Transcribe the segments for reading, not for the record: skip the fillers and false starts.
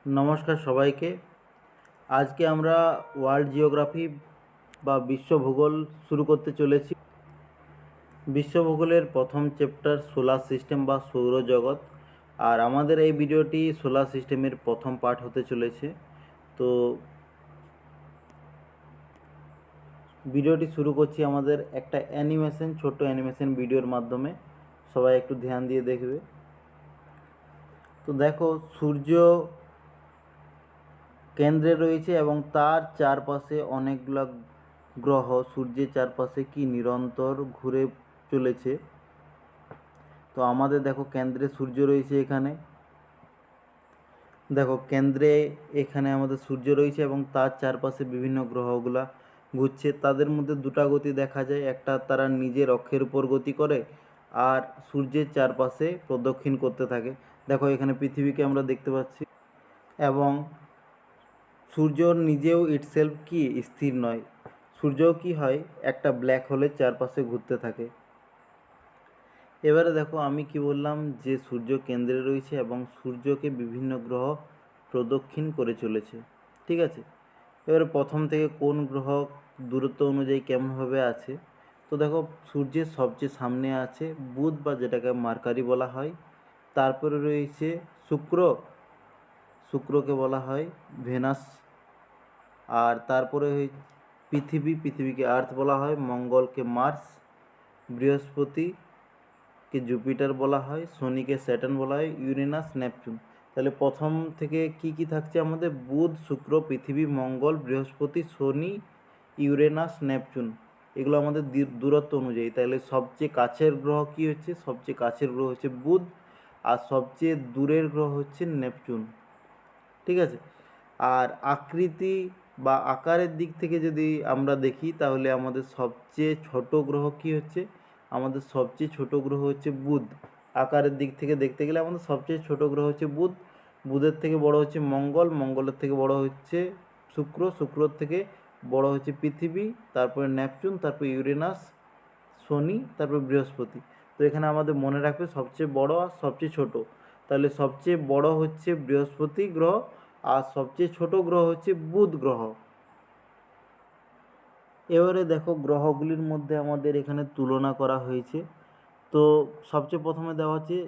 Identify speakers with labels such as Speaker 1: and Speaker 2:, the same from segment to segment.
Speaker 1: নমস্কার সবাইকে। আজকে আমরা ওয়ার্ল্ড জিওগ্রাফি বা বিশ্ব ভূগোল শুরু করতে চলেছি। বিশ্ব ভূগোলের প্রথম চ্যাপ্টার সোলার সিস্টেম বা সৌরজগৎ। আর আমাদের এই ভিডিওটি সোলার সিস্টেমের প্রথম পার্ট হতে চলেছে। তো ভিডিওটি শুরু করছি আমাদের একটা অ্যানিমেশন, ছোট অ্যানিমেশন ভিডিওর মাধ্যমে। সবাই একটু ধ্যান দিয়ে দেখবে। তো দেখো, সূর্য কেন্দ্রে রয়েছে এবং তার চারপাশে অনেকগুলো গ্রহ সূর্যের চারপাশে কি নিরন্তর ঘুরে চলেছে। তো আমাদের দেখো কেন্দ্রে সূর্য রয়েছে এখানে। দেখো কেন্দ্রে এখানে আমাদের সূর্য রয়েছে এবং তার চারপাশে বিভিন্ন গ্রহগুলা ঘুরছে। তাদের মধ্যে দুটা গতি দেখা যায়, একটা তারা নিজের অক্ষের উপর গতি করে আর সূর্যের চারপাশে প্রদক্ষিণ করতে থাকে। দেখো এখানে পৃথিবীকে আমরা দেখতে পাচ্ছি এবং সূর্য নিজেও ইটসেলফ কি স্থির নয়। সূর্যও কি হয়, একটা ব্ল্যাক হোলের চারপাশে ঘুরতে থাকে। এবারে দেখো আমি কি বললাম যে সূর্য কেন্দ্রে রয়েছে এবং সূর্যকে বিভিন্ন গ্রহ প্রদক্ষিণ করে চলেছে, ঠিক আছে। এবারে প্রথম থেকে কোন গ্রহ দূরত্ব অনুযায়ী কেমনভাবে আছে। তো দেখো সূর্যের সবচেয়ে সামনে আছে বুধ বা যেটাকে মার্কারি বলা হয়। তারপরে রয়েছে শুক্র, শুক্রকে বলা হয় ভেনাস। আর তারপরে পৃথিবীকে আর্থ বলা হয়, মঙ্গলকে মার্স, বৃহস্পতিকে জুপিটার বলা হয়, শনিকে স্যাটার্ন বলা হয়, ইউরেনাস নেপচুন। তাহলে প্রথম থেকে কি কি থাকছে আমাদের, বুধ, শুক্র, পৃথিবী, মঙ্গল, বৃহস্পতি, শনি, ইউরেনাস, নেপচুন। এগুলো আমাদের দূরত্ব অনুযায়ী। তাহলে সবচেয়ে কাছের গ্রহ কি হচ্ছে, সবচেয়ে কাছের গ্রহ হচ্ছে বুধ আর সবচেয়ে দূরের গ্রহ হচ্ছে নেপচুন, ঠিক আছে। আর আকৃতি বা আকারের দিক থেকে যদি আমরা দেখি তাহলে আমাদের সবচেয়ে ছোট গ্রহ কি হচ্ছে, আমাদের সবচেয়ে ছোট গ্রহ হচ্ছে বুধ। আকারের দিক থেকে দেখতে গেলে আমাদের সবচেয়ে ছোট গ্রহ হচ্ছে বুধ। বুধের থেকে বড় হচ্ছে মঙ্গল, মঙ্গলের থেকে বড় হচ্ছে শুক্র, শুক্রর থেকে বড় হচ্ছে পৃথিবী, তারপরে নেপচুন, তারপর ইউরেনাস, শনি, তারপর বৃহস্পতি। তো এখানে আমাদের মনে রাখবে সবচেয়ে বড় আর সবচেয়ে ছোট। তাহলে সবচেয়ে বড় হচ্ছে বৃহস্পতি গ্রহ আর সবচেয়ে ছোট গ্রহ হচ্ছে বুধ গ্রহ। এবারে দেখো গ্রহগুলির মধ্যে আমাদের এখানে তুলনা করা হয়েছে। তো সবচেয়ে প্রথমে দেওয়া হচ্ছে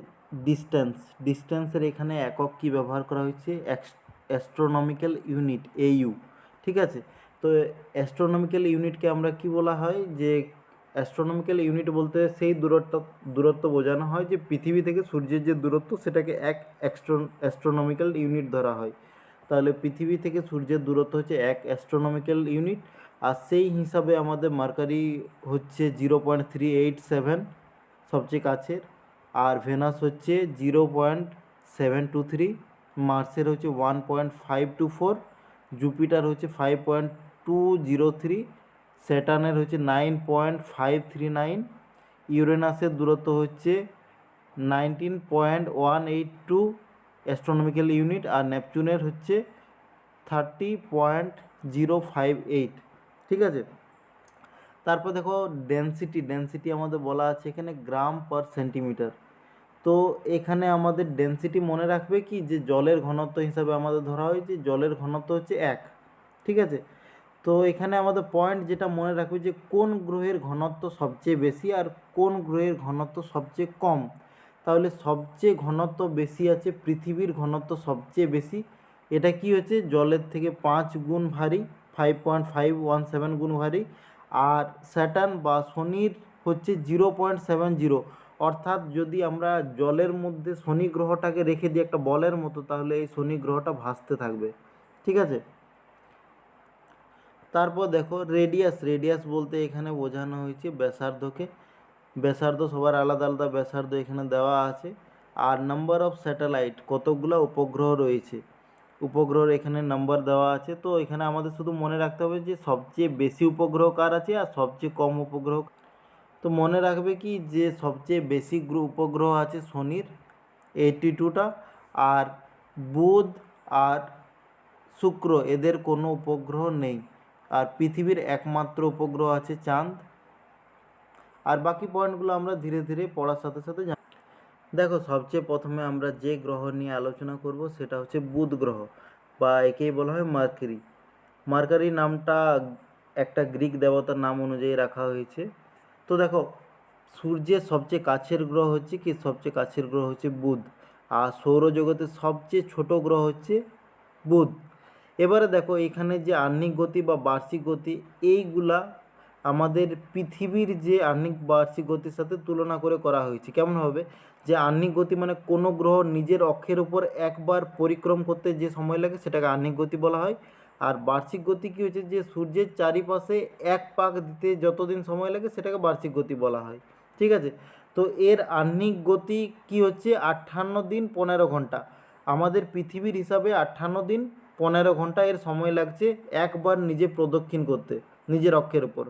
Speaker 1: ডিস্টেন্স। ডিস্টেন্সের এখানে একক কি ব্যবহার করা হয়েছে, অ্যাস্ট্রোনমিক্যাল ইউনিট, AU, ঠিক আছে। তো অ্যাস্ট্রোনমিক্যাল ইউনিটকে আমরা কি বলা হয়, যে অ্যাস্ট্রোনমিক্যাল ইউনিট বলতে সেই দূরত্ব বোঝানো হয় যে পৃথিবী থেকে সূর্যের যে দূরত্ব সেটাকে এক অ্যাস্ট্রোনমিক্যাল ইউনিট ধরা হয়। তাহলে পৃথিবী থেকে সূর্যের দূরত্ব হচ্ছে এক অ্যাস্ট্রোনমিক্যাল ইউনিট। আর সেই হিসাবে আমাদের মার্কারি হচ্ছে 0.387 সবচেয়ে কাছের, আর ভেনাস হচ্ছে 0.723, মার্সের হচ্ছে 1.524, জুপিটার হচ্ছে 5.203, স্যাটার্নের হচ্ছে 9.539, ইউরেনাসের দূরত্ব হচ্ছে 19.182 অ্যাস্ট্রোনমিক্যাল ইউনিট, আর নেপচুনের হচ্ছে 30.058, ঠিক আছে। তারপর দেখো ডেন্সিটি আমাদের বলা আছে এখানে গ্রাম পার সেন্টিমিটার। তো এখানে আমাদের ডেন্সিটি মনে রাখবে কি, যে জলের ঘনত্ব হিসাবে আমাদের ধরা হয় যে জলের ঘনত্ব হচ্ছে 1, ঠিক আছে। তো এখানে আমাদের পয়েন্ট যেটা মনে রাখবে যে কোন গ্রহের ঘনত্ব সবচেয়ে বেশি আর কোন গ্রহের ঘনত্ব সবচেয়ে কম। তাহলে সবচেয়ে ঘনত্ব বেশি আছে পৃথিবীর ঘনত্ব সবচেয়ে বেশি। এটা কি হচ্ছে, জলের থেকে 5 গুণ ভারী, 5.517 গুণ ভারী। আর স্যাটার্ন বা শনির হচ্ছে 0.70। অর্থাৎ যদি আমরা জলের মধ্যে শনি গ্রহটাকে রেখে দিই একটা বলের মতো, তাহলে এই শনি গ্রহটা ভাসতে থাকবে, ঠিক আছে। তারপর দেখো রেডিয়াস বলতে এখানে বোঝানো হয়েছে ব্যাসার্ধকে। ব্যাসার্ধ সবার আলাদা আলাদা ব্যাসার্ধ এখানে দেওয়া আছে। আর নাম্বার অফ স্যাটেলাইট, কতগুলো উপগ্রহ রয়েছে, উপগ্রহর এখানে নাম্বার দেওয়া আছে। তো এখানে আমাদের শুধু মনে রাখতে হবে যে সবচেয়ে বেশি উপগ্রহ কার আছে আর সবচেয়ে কম উপগ্রহ। তো মনে রাখবে কি, যে সবচেয়ে বেশি উপগ্রহ আছে শনির 82টা, আর বুধ আর শুক্র এদের কোনো উপগ্রহ নেই। আর পৃথিবীর একমাত্র উপগ্রহ আছে চাঁদ। আর বাকি পয়েন্টগুলো আমরা ধীরে ধীরে পড়ার সাথে সাথে দেখো সবচেয়ে প্রথমে আমরা যে গ্রহ নিয়ে আলোচনা করব সেটা হচ্ছে বুধ গ্রহ, বা একেই বলা হয় মার্কারি। মার্কারি নামটা একটা গ্রিক দেবতার নাম অনুযায়ী রাখা হয়েছে। তো দেখো, সূর্যের সবচেয়ে কাছের গ্রহ হচ্ছে কি, সবচেয়ে কাছের গ্রহ হচ্ছে বুধ, আর সৌরজগতের সবচেয়ে ছোট গ্রহ হচ্ছে বুধ। এবারে দেখো এখানে যে আহ্নিক গতি বা বার্ষিক গতি, এইগুলা আমাদের পৃথিবীর যে আহ্নিক বার্ষিক গতির সাথে তুলনা করে করা হয়েছে। কেমন হবে, যে আহ্নিক গতি মানে কোনো গ্রহ নিজের অক্ষের উপর একবার পরিক্রম করতে যে সময় লাগে সেটাকে আহ্নিক গতি বলা হয়। আর বার্ষিক গতি কী হচ্ছে, যে সূর্যের চারিপাশে এক পাক দিতে যতদিন সময় লাগে সেটাকে বার্ষিক গতি বলা হয়। ঠিক আছে, তো এর আহ্নিক গতি কি হচ্ছে 58 দিন 15 ঘন্টা। আমাদের পৃথিবীর হিসাবে 58 দিন 15 ঘন্টা এর সময় লাগছে একবার নিজে প্রদক্ষিণ করতে নিজের অক্ষের উপর।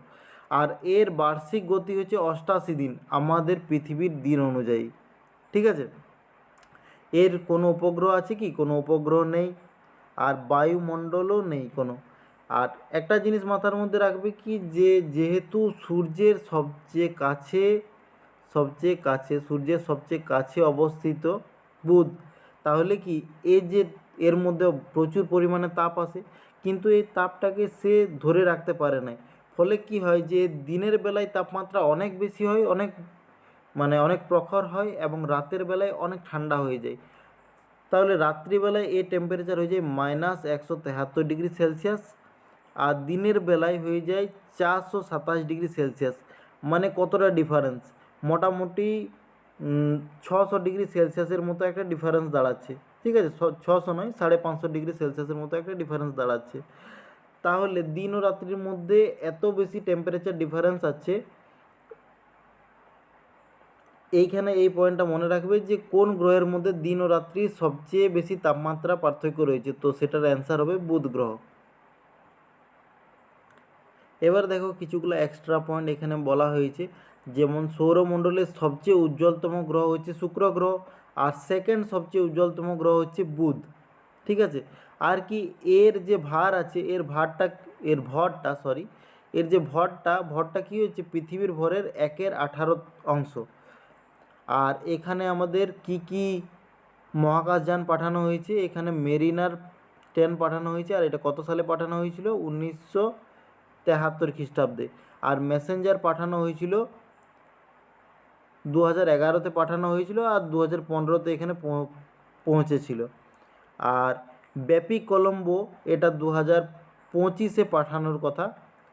Speaker 1: আর এর বার্ষিক গতি হচ্ছে 88 দিন আমাদের পৃথিবীর দিন অনুযায়ী। ঠিক আছে, এর কোনো উপগ্রহ আছে কি, কোনো উপগ্রহ নেই, আর বায়ুমণ্ডলও নেই কোনো। আর একটা জিনিস মাথার মধ্যে রাখবে কি, যে যেহেতু সূর্যের সবচেয়ে কাছে অবস্থিত বুধ, তাহলে কি এই যে এর মধ্যে প্রচুর পরিমাণে তাপ আসে, কিন্তু এই তাপটাকে সে ধরে রাখতে পারে না। ফলে কি হয়, যে দিনের বেলায় তাপমাত্রা অনেক বেশি হয়, অনেক প্রখর হয়, এবং রাতের বেলায় অনেক ঠান্ডা হয়ে যায়। তাহলে রাত্রিবেলায় এই টেম্পারেচার হয়ে যায় -173 ডিগ্রি সেলসিয়াস, আর দিনের বেলায় হয়ে যায় 427 ডিগ্রি সেলসিয়াস। মানে কতটা ডিফারেন্স, মোটামুটি 600 ডিগ্রি সেলসিয়াসের মতো একটা ডিফারেন্স দাঁড়াচ্ছে। ঠিক আছে, 600 নয়, 550 ডিগ্রি সেলসিয়াসের মতো একটা ডিফারেন্স দাঁড়াচ্ছে। তাহলে দিন ও রাত্রির মধ্যে এত বেশি টেম্পারেচার ডিফারেন্স আছে। এইখানে এই পয়েন্টটা মনে রাখবে যে কোন গ্রহের মধ্যে দিন ও রাত্রির সবচেয়ে বেশি তাপমাত্রা পার্থক্য রয়েছে, তো সেটার অ্যান্সার হবে বুধ গ্রহ। এবার দেখো কিছুগুলো এক্সট্রা পয়েন্ট এখানে বলা হয়েছে, যেমন সৌরমণ্ডলের সবচেয়ে উজ্জ্বলতম গ্রহ হচ্ছে শুক্র গ্রহ, আর সেকেন্ড সবচেয়ে উজ্জ্বলতম গ্রহ হচ্ছে বুধ। ঠিক আছে, আর কি এর যে ভার আছে, এর যে ভরটা কী হচ্ছে পৃথিবীর ভরের 1/18 অংশ। আর এখানে আমাদের কি কি মহাকাশযান পাঠানো হয়েছে, এখানে মেরিনার 10 পাঠানো হয়েছে, আর এটা কত সালে পাঠানো হয়েছিল, 1973 খ্রিস্টাব্দে। আর মেসেঞ্জার পাঠানো হয়েছিল 2011-তে পাঠানো হয়েছিল, আর 2015-তে এখানে পৌঁছেছিল। আর ব্যাপী কলম্বো এটা 2025-এ পাঠানোর কথা।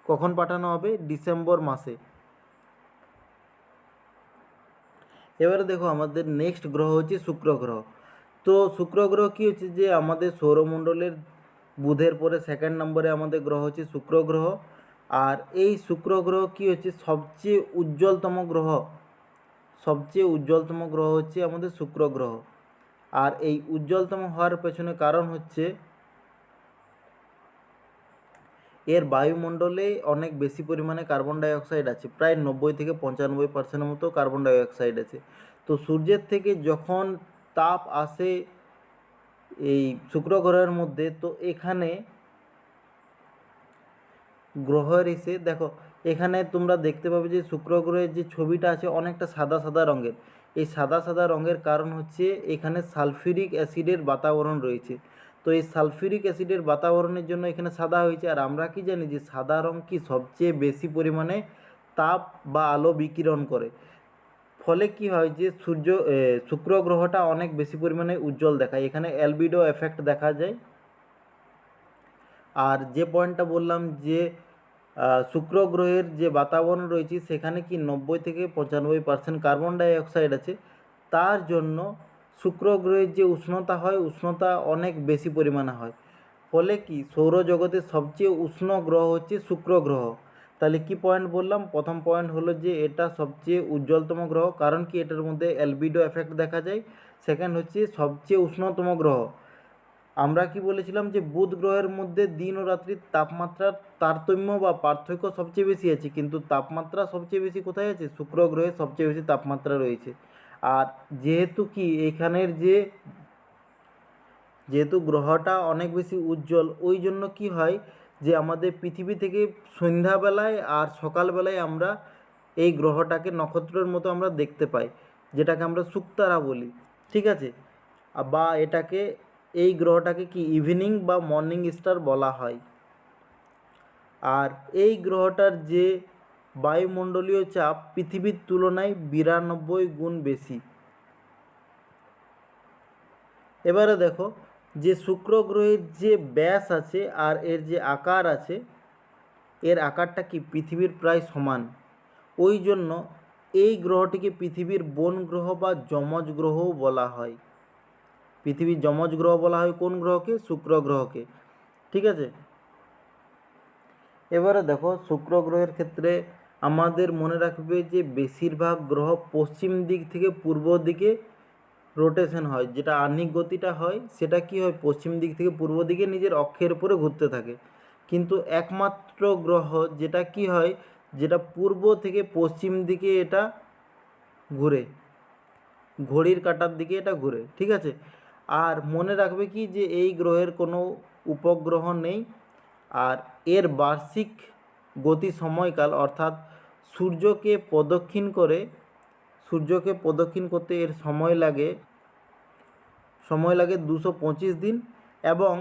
Speaker 1: কখন পাঠানো হবে, ডিসেম্বর মাসে। এবারে দেখো আমাদের নেক্সট গ্রহ হচ্ছে শুক্র গ্রহ। তো শুক্র গ্রহ কী হচ্ছে, যে আমাদের সৌরমণ্ডলের বুধের পরে সেকেন্ড নম্বরে আমাদের গ্রহ হচ্ছে শুক্র গ্রহ। আর এই শুক্র গ্রহ কী হচ্ছে, সবচেয়ে উজ্জ্বলতম গ্রহ হচ্ছে আমাদের শুক্র গ্রহ। আর এই উজ্জ্বলতম হওয়ার পেছনে কারণ হচ্ছে এর বায়ুমণ্ডলে অনেক বেশি পরিমাণে কার্বন ডাইঅক্সাইড আছে, প্রায় 90 থেকে 95% মতো কার্বন ডাইঅক্সাইড আছে। তো সূর্যের থেকে যখন তাপ আসে এই শুক্র গ্রহের মধ্যে, তো এখানে গ্রহের এসে দেখো, এখানে তোমরা দেখতে পাবে যে শুক্র গ্রহের যে ছবিটা আছে অনেকটা সাদা সাদা রঙের। এই সাদা সাদা রঙের কারণ হচ্ছে এখানে সালফিউরিক অ্যাসিডের বাতাবরণ রয়েছে। তো এই সালফিউরিক অ্যাসিডের বাতাবরণের জন্য এখানে সাদা হয়েছে। আর আমরা কি জানি যে সাদা রঙ কি সবচেয়ে বেশি পরিমাণে তাপ বা আলো বিকিরণ করে। ফলে কি হয়, যে শুক্র গ্রহটা অনেক বেশি পরিমাণে উজ্জ্বল দেখায়, এখানে অ্যালবিডো এফেক্ট দেখা যায়। আর যে পয়েন্টটা বললাম যে শুক্র গ্রহের যে বাতাবরণ রয়েছে সেখানে কি 90 থেকে 95% কার্বন ডাইঅক্সাইড আছে, তার জন্য শুক্র গ্রহের যে উষ্ণতা হয়, উষ্ণতা অনেক বেশি পরিমাণে হয়। ফলে কি সৌরজগতের সবচেয়ে উষ্ণ গ্রহ হচ্ছে শুক্র গ্রহ। তাহলে কি পয়েন্ট বললাম, প্রথম পয়েন্ট হলো যে এটা সবচেয়ে উজ্জ্বলতম গ্রহ, কারণ কি এটার মধ্যে অ্যালবিডো এফেক্ট দেখা যায়। সেকেন্ড হচ্ছে সবচেয়ে উষ্ণতম গ্রহ। আমরা কি বলেছিলাম যে বুধ গ্রহের মধ্যে দিন ও রাত্রির তাপমাত্রার তারতম্য বা পার্থক্য সবচেয়ে বেশি আছে, কিন্তু তাপমাত্রা সবচেয়ে বেশি কোথায় আছে, শুক্র গ্রহে সবচেয়ে বেশি তাপমাত্রা রয়েছে। আর যেহেতু গ্রহটা অনেক বেশি উজ্জ্বল, ওই জন্য কি হয়, যে আমাদের পৃথিবী থেকে সন্ধ্যাবেলায় আর সকালবেলায় আমরা এই গ্রহটাকে নক্ষত্রের মতো আমরা দেখতে পাই। যেটাকে আমরা শুকতারা বলি, ঠিক আছে, বা এটাকে এই গ্রহটাকে কি ইভিনিং বা মর্নিং স্টার বলা হয়। আর এই গ্রহটার যে বায়ুমণ্ডলীয় চাপ পৃথিবীর তুলনায় 92 গুণ বেশি। এবারে দেখো যে শুক্র গ্রহের যে ব্যাস আছে আর এর যে আকার আছে, এর আকারটা কি পৃথিবীর প্রায় সমান। ওই জন্য এই গ্রহটিকে পৃথিবীর বোন গ্রহ বা যমজ গ্রহও বলা হয়। পৃথিবীর যমজ গ্রহ বলা হয় কোন গ্রহকে? শুক্র গ্রহকে, ঠিক আছে। এবারে দেখো শুক্র গ্রহের ক্ষেত্রে আমাদের মনে রাখবে যে বেশিরভাগ গ্রহ পশ্চিম দিক থেকে পূর্ব দিকে রোটেশন হয়, যেটা আহ্নিক গতিটা হয় সেটা কি হয়, পশ্চিম দিক থেকে পূর্ব দিকে নিজের অক্ষের উপরে ঘুরতে থাকে। কিন্তু একমাত্র গ্রহ যেটা কি হয়, যেটা পূর্ব থেকে পশ্চিম দিকে এটা ঘুরে, ঘড়ির কাঁটার দিকে এটা ঘুরে, ঠিক আছে। আর মনে রাখবে কি যে এই গ্রহের কোনো উপগ্রহ নেই, আর এর বার্ষিক গতি সময়কাল অর্থাৎ সূর্যকে প্রদক্ষিণ করতে এর সময় লাগে 225 দিন, এবং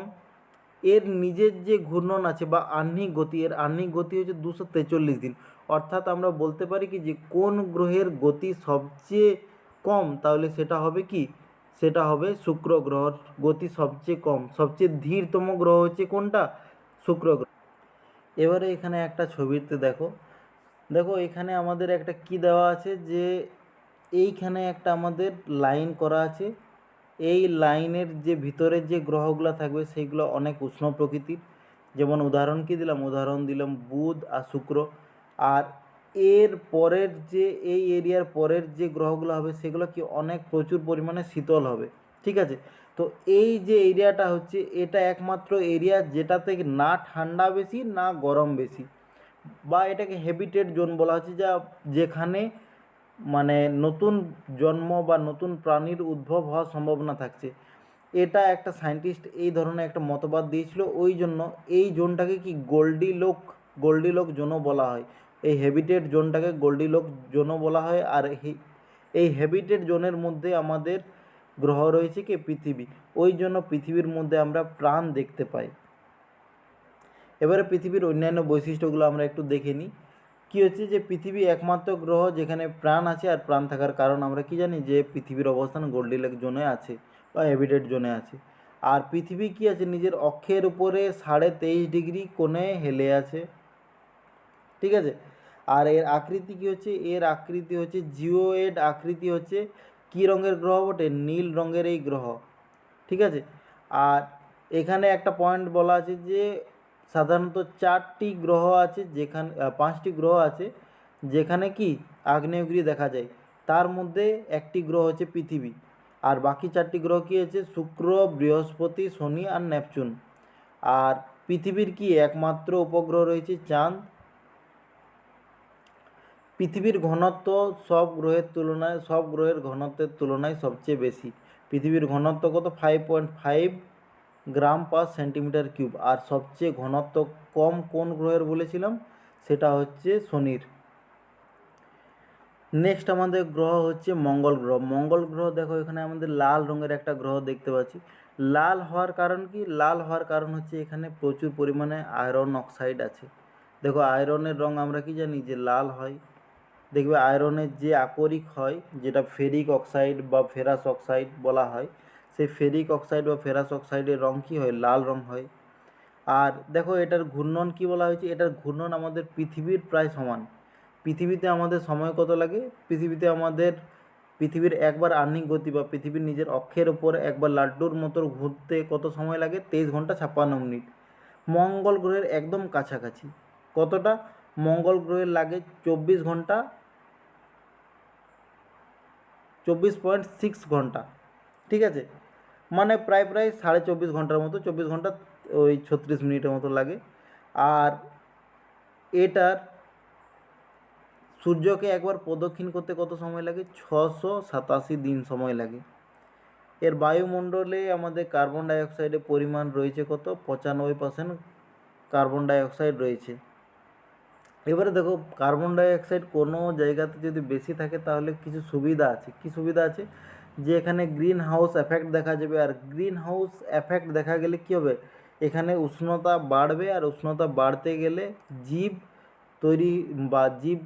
Speaker 1: এর নিজের যে ঘূর্ণন আছে বা আহ্নিক গতি, এর আহ্নিক গতি হচ্ছে 243 দিন। অর্থাৎ আমরা বলতে পারি কি যে কোন গ্রহের গতি সবচেয়ে কম, তাহলে সেটা হবে কি, সেটা হবে শুক্র গ্রহর গতি সবচেয়ে কম। সবচেয়ে ধীরতম গ্রহ হচ্ছে কোনটা? শুক্র গ্রহ। এবারে এখানে একটা ছবিতে দেখো, এখানে আমাদের একটা কি দেওয়া আছে যে এইখানে একটা আমাদের লাইন করা আছে। এই লাইনের যে ভিতরের যে গ্রহগুলো থাকবে সেইগুলো অনেক উষ্ণ প্রকৃতির। যেমন উদাহরণ কি দিলাম? উদাহরণ দিলাম বুধ আর শুক্র। আর এর পরের যে এই এরিয়ার পরের যে গ্রহগুলো হবে সেগুলো কি অনেক প্রচুর পরিমাণে শীতল হবে, ঠিক আছে। তো এই যে এরিয়াটা হচ্ছে এটা একমাত্র এরিয়া যেটাতে না ঠান্ডা বেশি না গরম বেশি, বা এটাকে হ্যাবিটেট জোন বলা হচ্ছে, যেখানে মানে নতুন জন্ম বা নতুন প্রাণীর উদ্ভব হওয়ার সম্ভাবনা থাকছে। এটা একটা সায়েন্টিস্ট এই ধরনের একটা মতবাদ দিয়েছিল, ওই জন্য এই জোনটাকে কি গোল্ডিলক জোনও বলা হয়। এই হ্যাবিটেট জোনটাকে গোল্ডিলক জোনও বলা হয়। আর এই হ্যাবিটেট জোনের মধ্যে আমাদের গ্রহ রয়েছে কি পৃথিবী, ওই জন্য পৃথিবীর মধ্যে আমরা প্রাণ দেখতে পাই। এবারে পৃথিবীর অন্যান্য বৈশিষ্ট্যগুলো আমরা একটু দেখে নিই। কী হচ্ছে যে পৃথিবী একমাত্র গ্রহ যেখানে প্রাণ আছে, আর প্রাণ থাকার কারণ আমরা কি জানি যে পৃথিবীর অবস্থান গোল্ডিলক জোনে আছে বা হ্যাবিটেট জোনে আছে। আর পৃথিবী কি আছে, নিজের অক্ষের উপরে 23.5 ডিগ্রি কোণে হেলে আছে, ঠিক আছে। আর এর আকৃতি কী হচ্ছে, এর আকৃতি হচ্ছে জিওয়েড আকৃতি, হচ্ছে কী রঙের গ্রহ বটে? নীল রঙের এই গ্রহ, ঠিক আছে। আর এখানে একটা পয়েন্ট বলা আছে যে সাধারণত 4টি গ্রহ আছে, যেখানে 5টি গ্রহ আছে যেখানে কি আগ্নেয়গিরি দেখা যায়। তার মধ্যে একটি গ্রহ হচ্ছে পৃথিবী, আর বাকি 4টি গ্রহ কী আছে? শুক্র, বৃহস্পতি, শনি আর নেপচুন। আর পৃথিবীর কি একমাত্র উপগ্রহ রয়েছে চাঁদ। পৃথিবীর ঘনত্ব সব গ্রহের ঘনত্বের তুলনায় সবচেয়ে বেশি। পৃথিবীর ঘনত্ব কত? 5.5 গ্রাম পার সেন্টিমিটার কিউব। আর সবচেয়ে ঘনত্ব কম কোন গ্রহের বলেছিলাম? সেটা হচ্ছে শনির। নেক্সট আমাদের গ্রহ হচ্ছে মঙ্গল গ্রহ। মঙ্গল গ্রহ দেখো এখানে আমাদের লাল রঙের একটা গ্রহ দেখতে পাচ্ছি। লাল হওয়ার কারণ কি? লাল হওয়ার কারণ হচ্ছে এখানে প্রচুর পরিমাণে আয়রন অক্সাইড আছে। দেখো আয়রনের রঙ আমরা কি জানি যে লাল হয়। দেখবে আয়রনের যে আকরিক হয়, যেটা ফেরিক অক্সাইড বা ফেরাস অক্সাইড বলা হয়, সেই ফেরিক অক্সাইড বা ফেরাস অক্সাইডের রঙ কী হয়? লাল রঙ হয়। আর দেখো এটার ঘূর্ণন কি বলা হয়েছে? এটার ঘূর্ণন আমাদের পৃথিবীর প্রায় সমান। পৃথিবীতে আমাদের সময় কত লাগে? পৃথিবীর একবার আহ্নিক গতি বা পৃথিবীর নিজের অক্ষের ওপর একবার লাড্ডুর মতো ঘুরতে কত সময় লাগে? 23 ঘন্টা 56 মিনিট। মঙ্গল গ্রহের একদম কাছাকাছি। কতটা? মঙ্গল গ্রহের লাগে 24.6 ঘন্টা, ঠিক আছে। মানে প্রায় 24.5 ঘন্টার মতো, 24 ঘন্টা ওই 36 মিনিটের মতো লাগে। আর এটার সূর্যকে একবার প্রদক্ষিণ করতে কত সময় লাগে? 687 দিন সময় লাগে। এর বায়ুমণ্ডলে আমাদের কার্বন ডাইঅক্সাইডের পরিমাণ রয়েছে কত? 95% কার্বন ডাইঅক্সাইড রয়েছে। এবারে দেখো কার্বন ডাইঅক্সাইড কোনো জায়গাতে যদি বেশি থাকে তাহলে কিছু সুবিধা আছে। কি সুবিধা আছে? যে এখানে গ্রিন হাউস এফেক্ট দেখা যাবে, আর গ্রিন হাউস এফেক্ট দেখা গেলে কী হবে, এখানে উষ্ণতা বাড়বে, আর উষ্ণতা বাড়তে গেলে জীব তৈরি বা জীব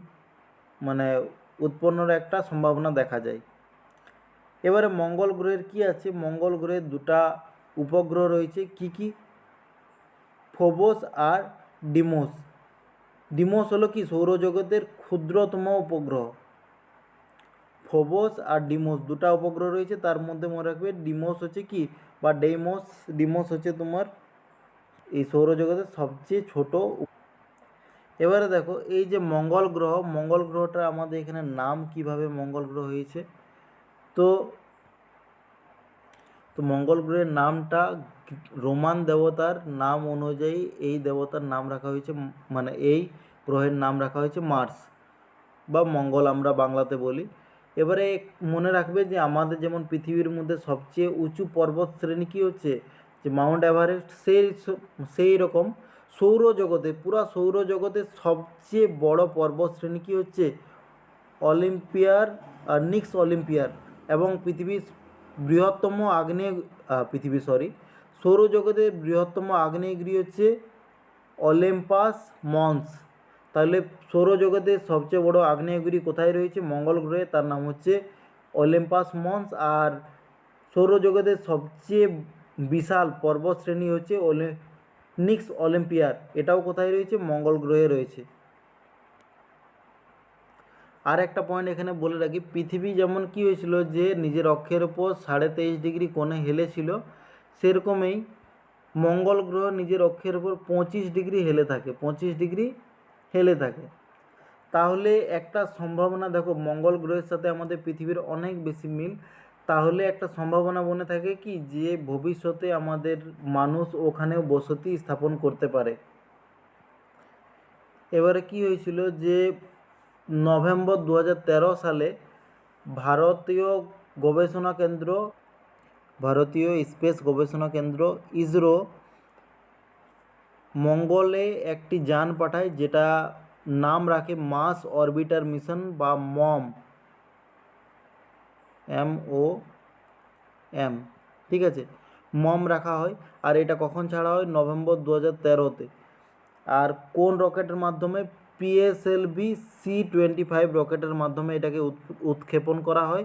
Speaker 1: মানে উৎপন্নর একটা সম্ভাবনা দেখা যায়। এবারে মঙ্গল গ্রহের কি আছে? মঙ্গল গ্রহের দুটা উপগ্রহ রয়েছে। কি কি? ফোবস আর ডিমোস। ডিমোস হলো কি সৌরজগতের ক্ষুদ্রতম উপগ্রহ। ফোবস আর ডিমোস দুটা উপগ্রহ রয়েছে, তার মধ্যে মনে রাখবে ডিমোস হচ্ছে কি বা ডেইমোস, ডিমোস হচ্ছে তোমার এই সৌরজগতের সবচেয়ে ছোট। এবারে দেখো এই যে মঙ্গল গ্রহ, মঙ্গল গ্রহটা আমাদের এখানে নাম কিভাবে মঙ্গল গ্রহ হয়েছে, তো মঙ্গল গ্রহের নামটা রোমান দেবতার নাম অনুযায়ী এই দেবতার নাম রাখা হয়েছে, মানে এই গ্রহের নাম রাখা হয়েছে মার্স বা মঙ্গল আমরা বাংলাতে বলি। এবারে মনে রাখবে যে আমাদের যেমন পৃথিবীর মধ্যে সবচেয়ে উঁচু পর্বত শ্রেণী কী হচ্ছে, যে মাউন্ট এভারেস্ট, সেই রকম সৌরজগতে পুরা সৌরজগতের সবচেয়ে বড় পর্বত শ্রেণী কী হচ্ছে, অলিম্পিয়ার নিক্স অলিম্পিয়ার। এবং বৃহত্তম সৌরজগতের বৃহত্তম আগ্নেয়গিরি হচ্ছে অলিম্পাস মন্স। তাহলে সৌরজগতের সবচেয়ে বড় আগ্নেয়গিরি কোথায় রয়েছে? মঙ্গল গ্রহে, তার নাম হচ্ছে অলিম্পাস মন্স। আর সৌরজগতের সবচেয়ে বিশাল পর্বত শ্রেণী হচ্ছে নিক্স অলিম্পিয়ার, এটাও কোথায় রয়েছে? মঙ্গল গ্রহে রয়েছে। আর একটা পয়েন্ট এখানে বলে রাখি, পৃথিবী যেমন কি হয়েছিল যে নিজের অক্ষের ওপর 23.5 ডিগ্রি কোণে হেলেছিল, সেরকমই মঙ্গল গ্রহ নিজের অক্ষের ওপর 25 ডিগ্রি হেলে থাকে, 25 ডিগ্রি হেলে থাকে। তাহলে একটা সম্ভাবনা দেখো, মঙ্গল গ্রহের সাথে আমাদের পৃথিবীর অনেক বেশি মিল। তাহলে একটা সম্ভাবনা বনে থাকে কি যে ভবিষ্যতে আমাদের মানুষ ওখানেও বসতি স্থাপন করতে পারে। এবারে কি হয়েছিল যে নভেম্বর 2013 সালে ভারতীয় গবেষণা কেন্দ্র, ভারতীয় স্পেস গবেষণা কেন্দ্র ইসরো মঙ্গলে একটি যান পাঠায়, যেটা নাম রাখে মার্স অরবিটার মিশন বা মম, MOM, ঠিক আছে, মম রাখা হয়। আর এটা কখন ছাড়া হয়? নভেম্বর 2013-তে। আর কোন রকেটের মাধ্যমে? PSLV C-25 রকেটের মাধ্যমে এটাকে উৎক্ষেপণ করা হয়।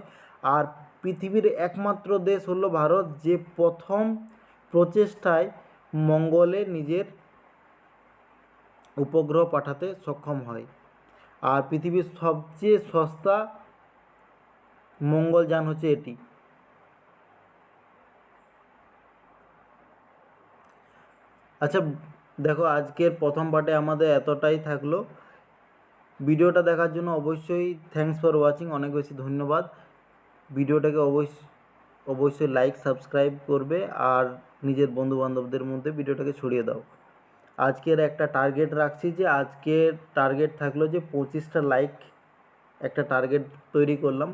Speaker 1: আর পৃথিবীর একমাত্র দেশ হলো ভারত, যে প্রথম প্রচেষ্টায় মঙ্গলে নিজের উপগ্রহ পাঠাতে সক্ষম হয়। আর পৃথিবীর সবচেয়ে সস্তা মঙ্গলযান হচ্ছে এটি। আচ্ছা দেখো, আজকের প্রথম পার্টে আমাদের এতটাই থাকলো। ভিডিওটা দেখার জন্য অবশ্যই থ্যাঙ্কস ফর ওয়াচিং, অনেক বেশি ধন্যবাদ। ভিডিওটাকে অবশ্যই লাইক সাবস্ক্রাইব করবে, আর নিজের বন্ধুবান্ধবদের মধ্যে ভিডিওটাকে ছড়িয়ে দাও। আজকের একটা টার্গেট রাখছি, যে আজকের টার্গেট থাকলো যে 25টা লাইক, একটা টার্গেট তৈরি করলাম।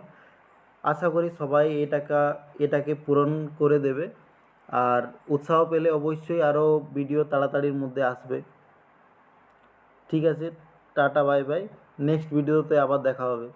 Speaker 1: আশা করি সবাই এটাকে পূরণ করে দেবে। আর উৎসাহ পেলে অবশ্যই আরও ভিডিও তাড়াতাড়ির মধ্যে আসবে। ঠিক আছে, টাটা বাই বাই, নেক্সট ভিডিওতে আবার দেখা হবে।